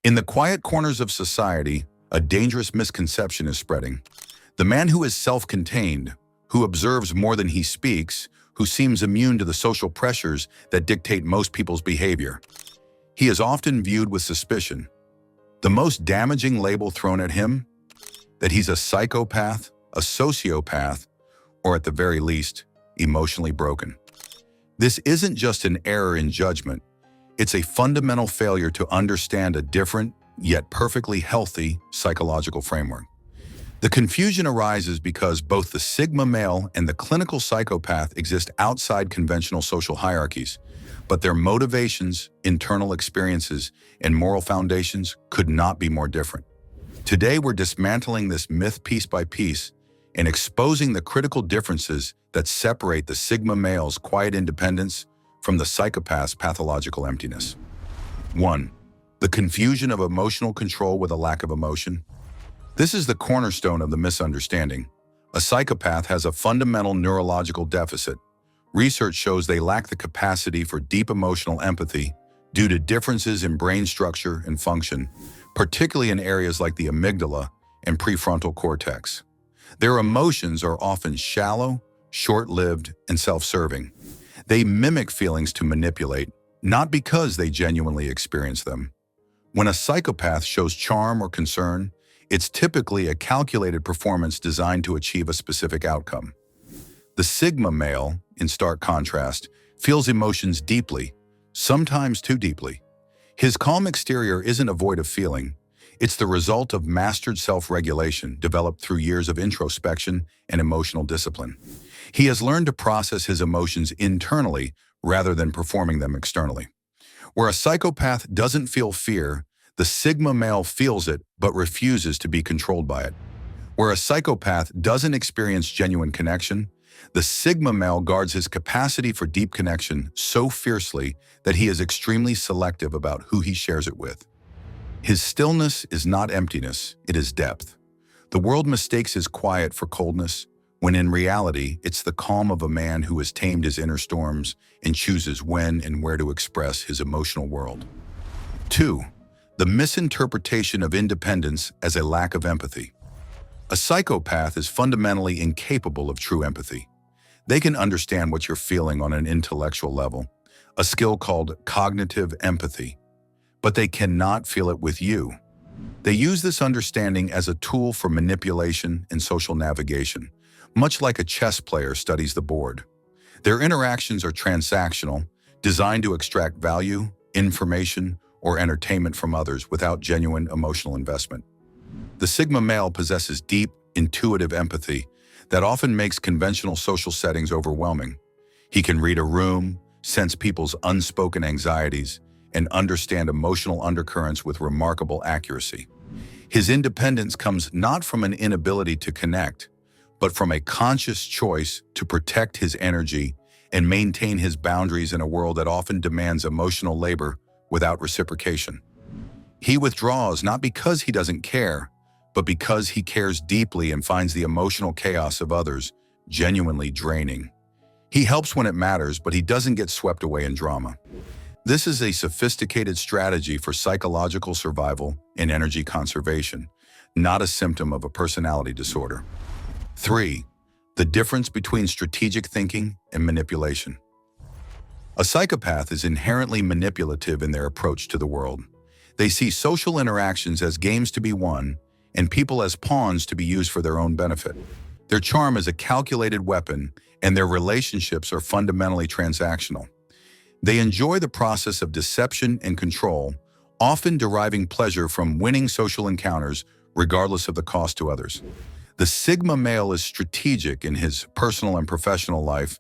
In the quiet corners of society, a dangerous misconception is spreading. The man who is self-contained, who observes more than he speaks, who seems immune to the social pressures that dictate most people's behavior. He is often viewed with suspicion. The most damaging label thrown at him? That he's a psychopath, a sociopath, or at the very least, emotionally broken. This isn't just an error in judgment. It's a fundamental failure to understand a different, yet perfectly healthy, psychological framework. The confusion arises because both the Sigma male and the clinical psychopath exist outside conventional social hierarchies, but their motivations, internal experiences, and moral foundations could not be more different. Today, we're dismantling this myth piece by piece and exposing the critical differences that separate the Sigma male's quiet independence from the psychopath's pathological emptiness. 1. The confusion of emotional control with a lack of emotion. This is the cornerstone of the misunderstanding. A psychopath has a fundamental neurological deficit. Research shows they lack the capacity for deep emotional empathy due to differences in brain structure and function, particularly in areas like the amygdala and prefrontal cortex. Their emotions are often shallow, short-lived, and self-serving. They mimic feelings to manipulate, not because they genuinely experience them. When a psychopath shows charm or concern, it's typically a calculated performance designed to achieve a specific outcome. The Sigma male, in stark contrast, feels emotions deeply, sometimes too deeply. His calm exterior isn't a void of feeling. It's the result of mastered self-regulation developed through years of introspection and emotional discipline. He has learned to process his emotions internally rather than performing them externally. Where a psychopath doesn't feel fear, the Sigma male feels it but refuses to be controlled by it. Where a psychopath doesn't experience genuine connection, the Sigma male guards his capacity for deep connection so fiercely that he is extremely selective about who he shares it with. His stillness is not emptiness, it is depth. The world mistakes his quiet for coldness, when in reality, it's the calm of a man who has tamed his inner storms and chooses when and where to express his emotional world. 2. The misinterpretation of independence as a lack of empathy. A psychopath is fundamentally incapable of true empathy. They can understand what you're feeling on an intellectual level, a skill called cognitive empathy, but they cannot feel it with you. They use this understanding as a tool for manipulation and social navigation, much like a chess player studies the board. Their interactions are transactional, designed to extract value, information, or entertainment from others without genuine emotional investment. The Sigma male possesses deep, intuitive empathy that often makes conventional social settings overwhelming. He can read a room, sense people's unspoken anxieties, and understand emotional undercurrents with remarkable accuracy. His independence comes not from an inability to connect, but from a conscious choice to protect his energy and maintain his boundaries in a world that often demands emotional labor without reciprocation. He withdraws not because he doesn't care, but because he cares deeply and finds the emotional chaos of others genuinely draining. He helps when it matters, but he doesn't get swept away in drama. This is a sophisticated strategy for psychological survival and energy conservation, not a symptom of a personality disorder. 3. The difference between strategic thinking and manipulation. A psychopath is inherently manipulative in their approach to the world. They see social interactions as games to be won and people as pawns to be used for their own benefit. Their charm is a calculated weapon, and their relationships are fundamentally transactional. They enjoy the process of deception and control, often deriving pleasure from winning social encounters regardless of the cost to others. The Sigma male is strategic in his personal and professional life,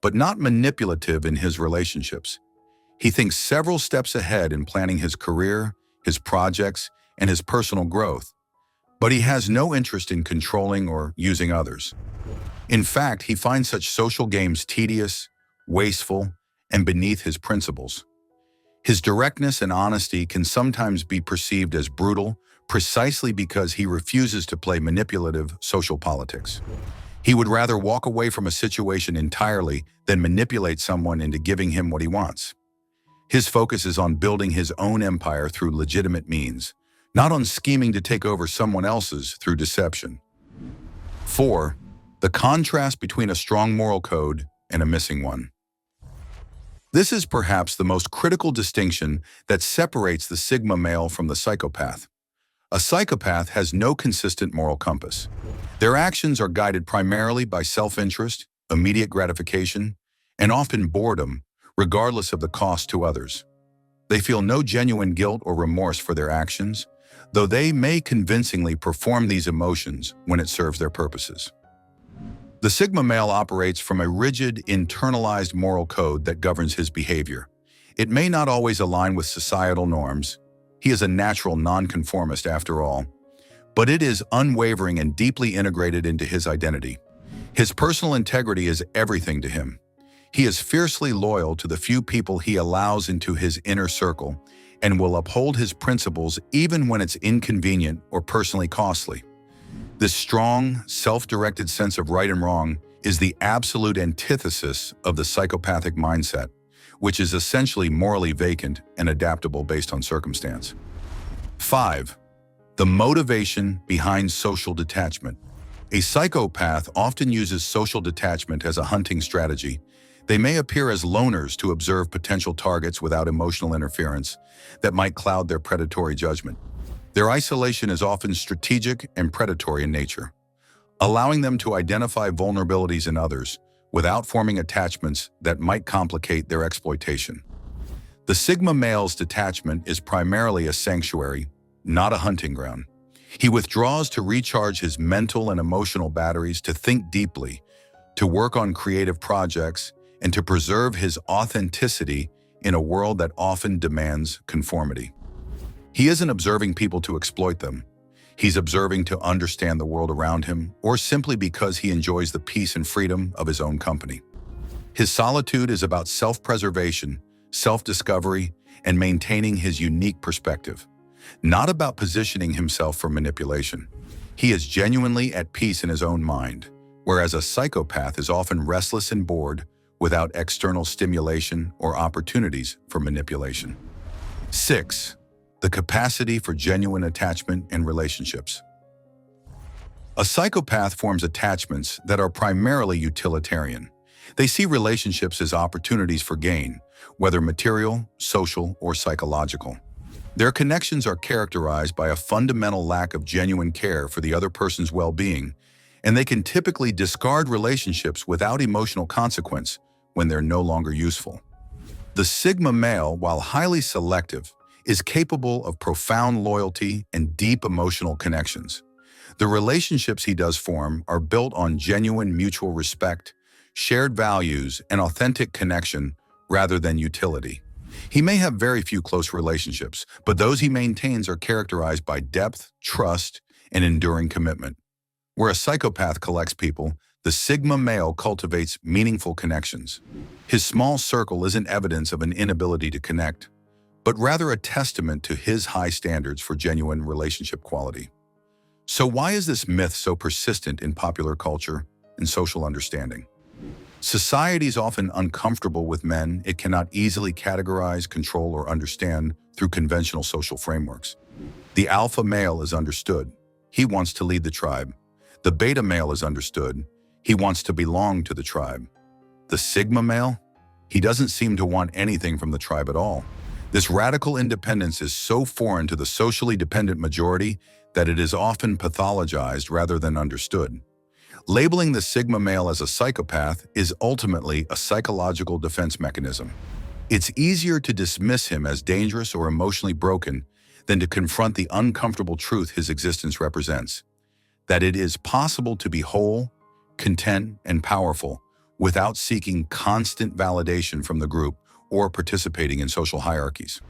but not manipulative in his relationships. He thinks several steps ahead in planning his career, his projects, and his personal growth, but he has no interest in controlling or using others. In fact, he finds such social games tedious, wasteful, and beneath his principles. His directness and honesty can sometimes be perceived as brutal precisely because he refuses to play manipulative social politics. He would rather walk away from a situation entirely than manipulate someone into giving him what he wants. His focus is on building his own empire through legitimate means, not on scheming to take over someone else's through deception. 4. The contrast between a strong moral code and a missing one. This is perhaps the most critical distinction that separates the Sigma male from the psychopath. A psychopath has no consistent moral compass. Their actions are guided primarily by self-interest, immediate gratification, and often boredom, regardless of the cost to others. They feel no genuine guilt or remorse for their actions, though they may convincingly perform these emotions when it serves their purposes. The Sigma male operates from a rigid, internalized moral code that governs his behavior. It may not always align with societal norms. He is a natural nonconformist after all, but it is unwavering and deeply integrated into his identity. His personal integrity is everything to him. He is fiercely loyal to the few people he allows into his inner circle and will uphold his principles even when it's inconvenient or personally costly. This strong, self-directed sense of right and wrong is the absolute antithesis of the psychopathic mindset, which is essentially morally vacant and adaptable based on circumstance. 5. The motivation behind social detachment. A psychopath often uses social detachment as a hunting strategy. They may appear as loners to observe potential targets without emotional interference that might cloud their predatory judgment. Their isolation is often strategic and predatory in nature, allowing them to identify vulnerabilities in others without forming attachments that might complicate their exploitation. The Sigma male's detachment is primarily a sanctuary, not a hunting ground. He withdraws to recharge his mental and emotional batteries, to think deeply, to work on creative projects, and to preserve his authenticity in a world that often demands conformity. He isn't observing people to exploit them. He's observing to understand the world around him, or simply because he enjoys the peace and freedom of his own company. His solitude is about self-preservation, self-discovery, and maintaining his unique perspective, not about positioning himself for manipulation. He is genuinely at peace in his own mind, whereas a psychopath is often restless and bored without external stimulation or opportunities for manipulation. 6. The capacity for genuine attachment and relationships. A psychopath forms attachments that are primarily utilitarian. They see relationships as opportunities for gain, whether material, social, or psychological. Their connections are characterized by a fundamental lack of genuine care for the other person's well-being, and they can typically discard relationships without emotional consequence when they're no longer useful. The Sigma male, while highly selective, is capable of profound loyalty and deep emotional connections. The relationships he does form are built on genuine mutual respect, shared values, and authentic connection rather than utility. He may have very few close relationships, but those he maintains are characterized by depth, trust, and enduring commitment. Where a psychopath collects people, the Sigma male cultivates meaningful connections. His small circle isn't evidence of an inability to connect, but rather a testament to his high standards for genuine relationship quality. So why is this myth so persistent in popular culture and social understanding? Society is often uncomfortable with men it cannot easily categorize, control, or understand through conventional social frameworks. The alpha male is understood. He wants to lead the tribe. The beta male is understood. He wants to belong to the tribe. The Sigma male? He doesn't seem to want anything from the tribe at all. This radical independence is so foreign to the socially dependent majority that it is often pathologized rather than understood. Labeling the Sigma male as a psychopath is ultimately a psychological defense mechanism. It's easier to dismiss him as dangerous or emotionally broken than to confront the uncomfortable truth his existence represents, that it is possible to be whole, content, and powerful without seeking constant validation from the group or participating in social hierarchies.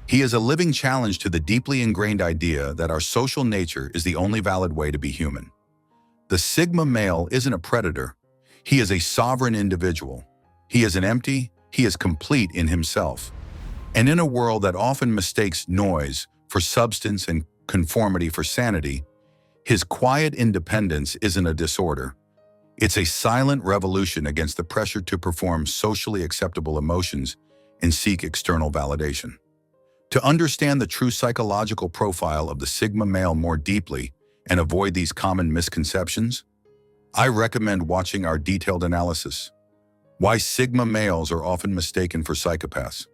He is a living challenge to the deeply ingrained idea that our social nature is the only valid way to be human. The Sigma male isn't a predator. He is a sovereign individual. He is he is complete in himself. And in a world that often mistakes noise for substance and conformity for sanity, his quiet independence isn't a disorder. It's a silent revolution against the pressure to perform socially acceptable emotions and seek external validation. To understand the true psychological profile of the Sigma male more deeply and avoid these common misconceptions, I recommend watching our detailed analysis. Why Sigma males are often mistaken for psychopaths.